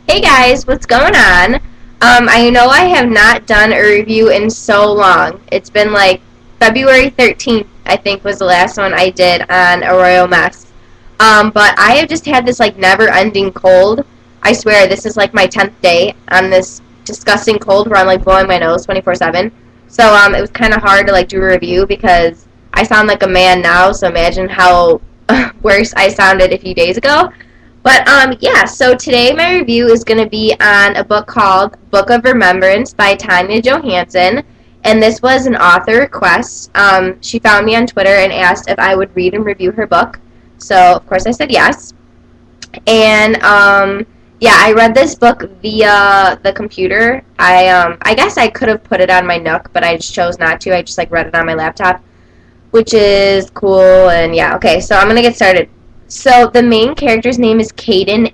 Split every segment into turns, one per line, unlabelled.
Hey guys, what's going on? I know I have not done a review in so long. It's been like February 13th, I think, was the last one I did on a Royal Mess. But I have just had this like never-ending cold. I swear, this is like my 10th day on this disgusting cold where I'm like blowing my nose 24/7. So it was kind of hard to like do a review because I sound like a man now. So imagine how worse I sounded a few days ago. But yeah, so today my review is going to be on a book called Book of Remembrance by Tania Johansson, and this was an author request. She found me on Twitter and asked if I would read and review her book, so of course I said yes. And yeah, I read this book via the computer. I guess I could have put it on my Nook, but I just chose not to. I just like read it on my laptop, which is cool. And yeah, okay, so I'm gonna get started. So the main character's name is Kaden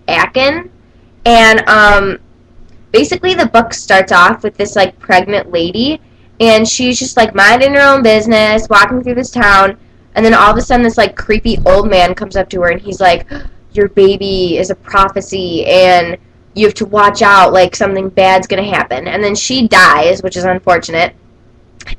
and basically the book starts off with this like pregnant lady, and she's just like minding her own business, walking through this town, and then all of a sudden this like creepy old man comes up to her and he's like, "Your baby is a prophecy, and you have to watch out, like something bad's gonna happen." And then she dies, which is unfortunate.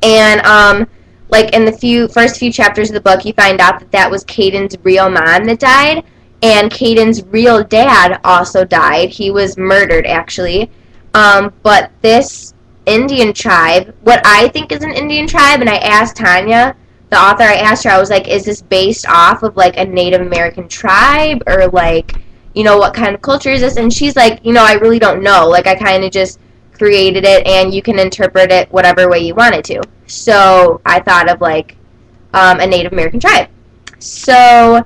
And like in the first few chapters of the book, you find out that that was Caden's real mom that died, and Caden's real dad also died. He was murdered, actually. But this Indian tribe, what I think is an Indian tribe, and I asked Tanya, the author, I asked her, I was like, is this based off of like a Native American tribe, or like, what kind of culture is this? And she's like, I really don't know. Like, I kind of just created it, and you can interpret it whatever way you want it to. So I thought of like a Native American tribe. So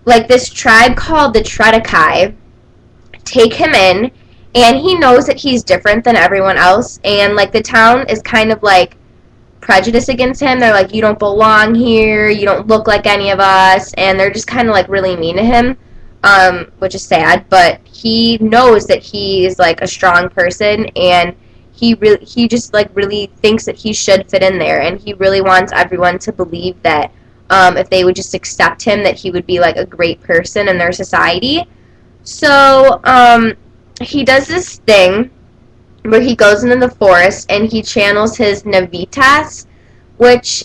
like this tribe called the Treadakai take him in, and he knows that he's different than everyone else, and like the town is kind of like prejudiced against him. They're like, you don't belong here, you don't look like any of us, and they're just kind of like really mean to him, which is sad. But he knows that he is like a strong person, and he just like really thinks that he should fit in there, and he really wants everyone to believe that if they would just accept him, that he would be like a great person in their society. So he does this thing where he goes into the forest and he channels his Navitas, which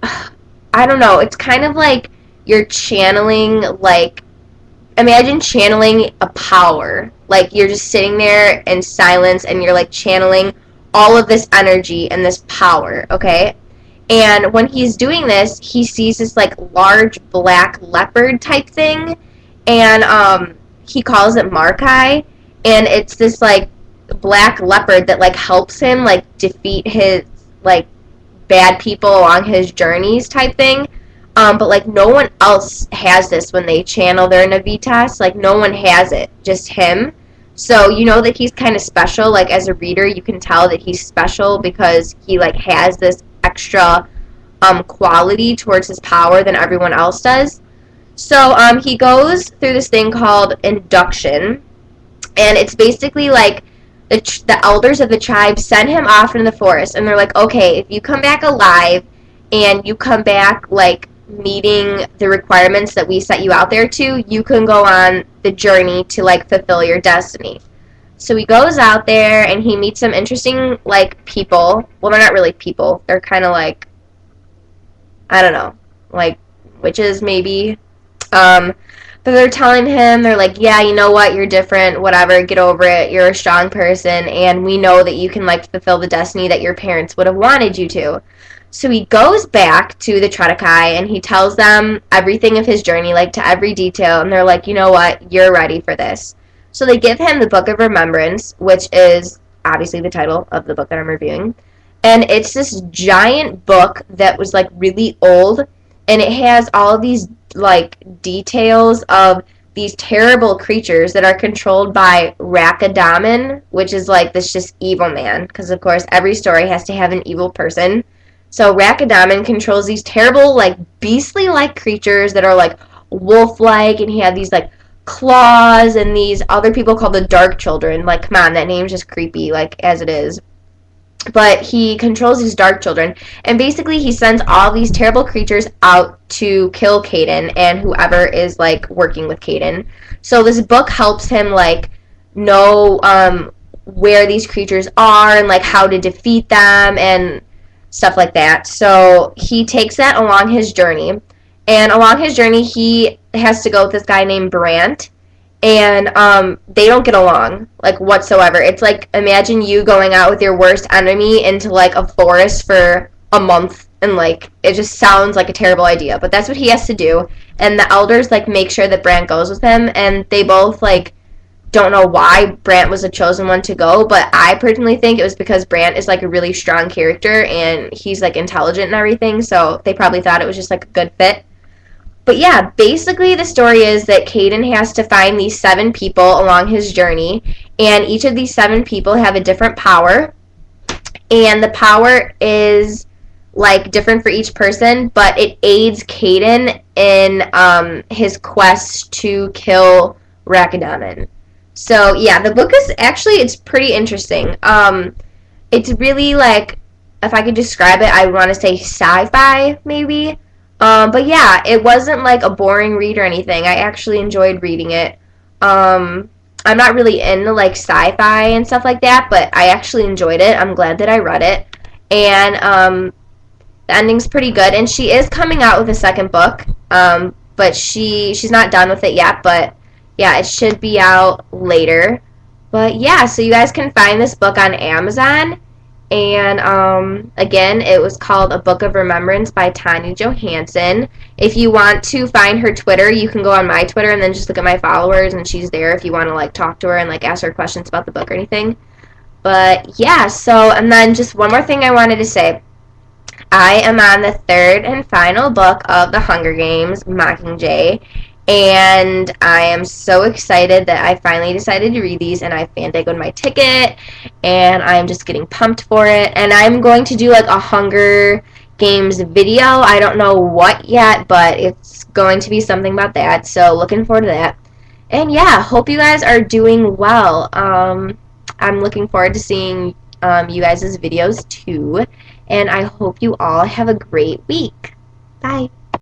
I don't know, it's kind of like you're channeling, like, imagine channeling a power. Like, you're just sitting there in silence and you're like channeling all of this energy and this power, okay? And when he's doing this, he sees this like large black leopard type thing, and he calls it Markai, and it's this like black leopard that like helps him like defeat his like bad people along his journeys type thing. But like no one else has this when they channel their Navitas. Like no one has it, just him. So you know that he's kind of special. Like as a reader, you can tell that he's special because he like has this extra quality towards his power than everyone else does. So he goes through this thing called Induction, and it's basically like the elders of the tribe send him off into the forest, and they're like, okay, if you come back alive and you come back like meeting the requirements that we set you out there to, you can go on the journey to like fulfill your destiny. So he goes out there and he meets some interesting like people. Well, they're not really people. They're kind of like, I don't know, like witches maybe. But they're telling him, they're like, yeah, you know what, you're different, whatever, get over it, you're a strong person, and we know that you can like fulfill the destiny that your parents would have wanted you to. So he goes back to the Treadakai and he tells them everything of his journey, like to every detail, and they're like, you know what, you're ready for this. So they give him the Book of Remembrance, which is obviously the title of the book that I'm reviewing. And it's this giant book that was like really old, and it has all of these like details of these terrible creatures that are controlled by Rakadaman, which is like this just evil man, because of course every story has to have an evil person. So Rakadaman controls these terrible, like, beastly-like creatures that are, like, wolf-like, and he had these, like, claws, and these other people called the Dark Children. Like, come on, that name's just creepy, like, as it is. But he controls these Dark Children, and basically he sends all these terrible creatures out to kill Kaden and whoever is, like, working with Kaden. So this book helps him, like, know where these creatures are and like how to defeat them and stuff like that. So he takes that along his journey, and along his journey he has to go with this guy named Brant, and they don't get along like whatsoever. It's like imagine you going out with your worst enemy into like a forest for a month, and like it just sounds like a terrible idea, but that's what he has to do. And the elders like make sure that Brant goes with him, and they both like don't know why Brant was the chosen one to go, but I personally think it was because Brant is like a really strong character and he's like intelligent and everything, so they probably thought it was just like a good fit. But yeah, basically the story is that Kaden has to find these 7 people along his journey, and each of these 7 people have a different power, and the power is like different for each person, but it aids Kaden in his quest to kill Rakadaman. So yeah, the book is actually it's pretty interesting. It's really like if I could describe it, I want to say sci-fi maybe. But yeah, it wasn't like a boring read or anything. I actually enjoyed reading it. I'm not really into like sci-fi and stuff like that, but I actually enjoyed it. I'm glad that I read it, and the ending's pretty good. And she is coming out with a second book, but she's not done with it yet. But yeah, it should be out later. But yeah, so you guys can find this book on Amazon. And again, it was called A Book of Remembrance by Tania Johansson. If you want to find her Twitter, you can go on my Twitter and then just look at my followers, and she's there if you want to like talk to her and like ask her questions about the book or anything. But yeah, so and then just one more thing I wanted to say. I am on the 3rd and final book of The Hunger Games, Mockingjay, and I am so excited that I finally decided to read these, and I fandangled my ticket, and I'm just getting pumped for it. And I'm going to do like a Hunger Games video. I don't know what yet, but it's going to be something about that, so looking forward to that. And yeah, hope you guys are doing well. I'm looking forward to seeing you guys' videos too, and I hope you all have a great week. Bye.